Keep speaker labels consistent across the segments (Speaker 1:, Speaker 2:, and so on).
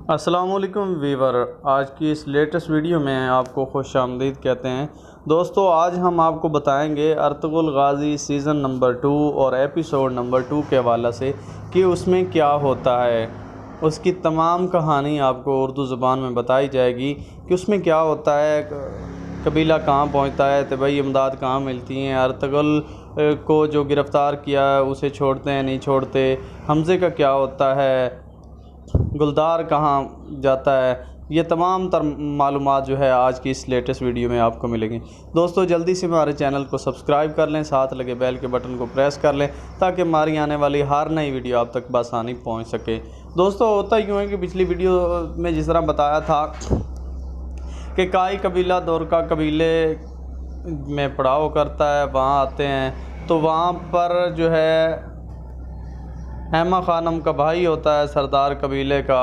Speaker 1: अस्सलामुअलैकुम वीवर, आज की इस लेटेस्ट वीडियो में आपको खुशामदीद कहते हैं। दोस्तों, आज हम आपको बताएंगे अर्तुगरुल गाज़ी सीज़न नंबर 2 और एपिसोड नंबर 2 के हवाले से कि उसमें क्या होता है। उसकी तमाम कहानी आपको उर्दू ज़ुबान में बताई जाएगी कि उसमें क्या होता है, कबीला कहाँ पहुँचता है, तबई इमदाद कहाँ मिलती हैं, अर्तुगरुल को जो गिरफ़्तार किया है उसे छोड़ते हैं नहीं छोड़ते, हमज़े का क्या होता है, गुलदार कहाँ जाता है। ये तमाम मालूमात जो है आज की इस लेटेस्ट वीडियो में आपको मिलेंगी। दोस्तों, जल्दी से हमारे चैनल को सब्सक्राइब कर लें, साथ लगे बेल के बटन को प्रेस कर लें ताकि हमारी आने वाली हर नई वीडियो आप तक बआसानी पहुंच सके। दोस्तों, होता यूँ है कि पिछली वीडियो में जिस तरह बताया था कि काई कबीला दोरका कबीले में पड़ाव करता है, वहाँ आते हैं तो वहाँ पर जो है हेमा ख़ानम का भाई होता है सरदार कबीले का।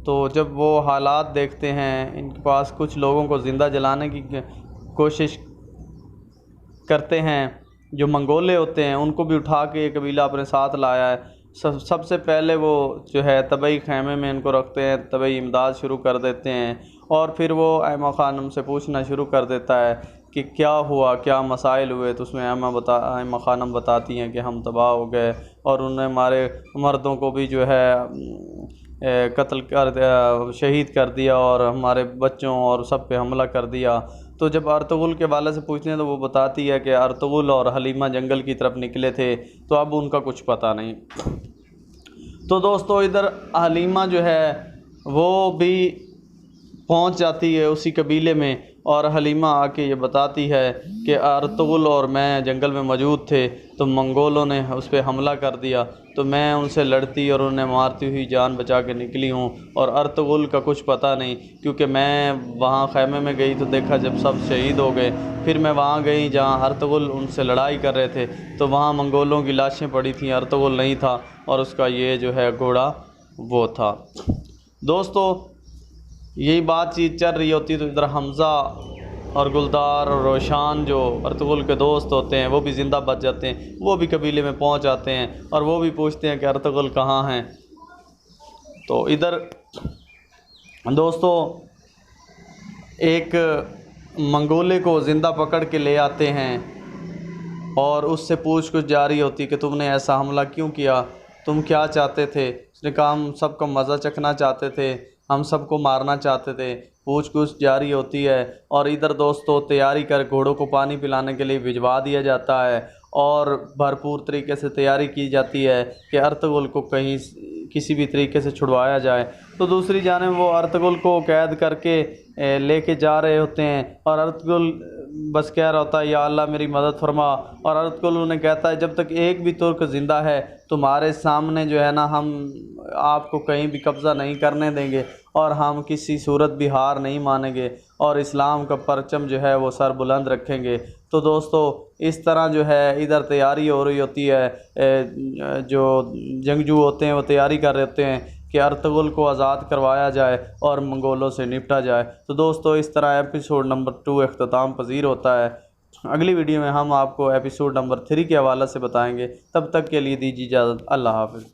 Speaker 1: तो जब वो हालात देखते हैं, इनके पास कुछ लोगों को ज़िंदा जलाने की कोशिश करते हैं, जो मंगोले होते हैं उनको भी उठा के ये कबीला अपने साथ लाया है। सबसे पहले वो जो है तबई ख़ैमे में इनको रखते हैं, तबई इमदाद शुरू कर देते हैं और फिर वो हेमा ख़ानम से पूछना शुरू कर देता है कि क्या हुआ, क्या मसाइल हुए। तो उसमें हेमा ख़ानम बताती हैं कि हम तबाह हो गए और उन्होंने हमारे मर्दों को भी जो है कत्ल कर दिया, शहीद कर दिया और हमारे बच्चों और सब पे हमला कर दिया। तो जब अर्तुगरुल के वाले से पूछते हैं तो वो बताती है कि अर्तुगरुल और हलीमा जंगल की तरफ निकले थे, तो अब उनका कुछ पता नहीं। तो दोस्तों, इधर हलीमा जो है वो भी पहुंच जाती है उसी कबीले में और हलीमा आके ये बताती है कि अर्तुगरुल और मैं जंगल में मौजूद थे तो मंगोलों ने उस पर हमला कर दिया, तो मैं उनसे लड़ती और उन्हें मारती हुई जान बचा के निकली हूँ और अर्तुगरुल का कुछ पता नहीं, क्योंकि मैं वहाँ ख़ैमे में गई तो देखा जब सब शहीद हो गए। फिर मैं वहाँ गई जहाँ अर्तुगरुल उनसे लड़ाई कर रहे थे, तो वहाँ मंगोलों की लाशें पड़ी थीं, अर्तुगरुल नहीं था और उसका ये जो है घोड़ा वो था। दोस्तों, यही बातचीत चल रही होती है तो इधर हमज़ा और गुलदार और रोशान जो अर्तुगरुल के दोस्त होते हैं वो भी ज़िंदा बच जाते हैं। वो भी कबीले में पहुंच जाते हैं और वो भी पूछते हैं कि अर्तुगरुल कहाँ हैं। तो इधर दोस्तों एक मंगोले को ज़िंदा पकड़ के ले आते हैं और उससे पूछ कुछ जारी होती है कि तुमने ऐसा हमला क्यों किया, तुम क्या चाहते थे। उसने कहा हम सबको मज़ा चखना चाहते थे, हम सबको मारना चाहते थे। पूछ कुछ जारी होती है और इधर दोस्तों तैयारी कर घोड़ों को पानी पिलाने के लिए भिजवा दिया जाता है और भरपूर तरीके से तैयारी की जाती है कि अर्तुगरुल को कहीं किसी भी तरीके से छुड़वाया जाए। तो दूसरी जानिब वो अर्तुगरुल को कैद करके लेके जा रहे होते हैं और अर्तुगरुल बस कह रहा होता है या अल्लाह मेरी मदद फरमा, और अर्तुगरुल उन्हें कहता है जब तक एक भी तुर्क ज़िंदा है तुम्हारे सामने जो है ना, हम आपको कहीं भी कब्ज़ा नहीं करने देंगे और हम किसी सूरत भी हार नहीं मानेंगे और इस्लाम का परचम जो है वो सर बुलंद रखेंगे। तो दोस्तों, इस तरह जो है इधर तैयारी हो रही होती है, जो जंगजू होते हैं वो तैयारी कर रहे होते हैं कि अर्तुगरुल को आज़ाद करवाया जाए और मंगोलों से निपटा जाए। तो दोस्तों, इस तरह एपिसोड नंबर 2 इख्तिताम पजीर होता है। अगली वीडियो में हम आपको एपिसोड नंबर 3 के हवाले से बताएंगे। तब तक के लिए दीजिए इजाज़त। अल्लाह हाफ़िज़।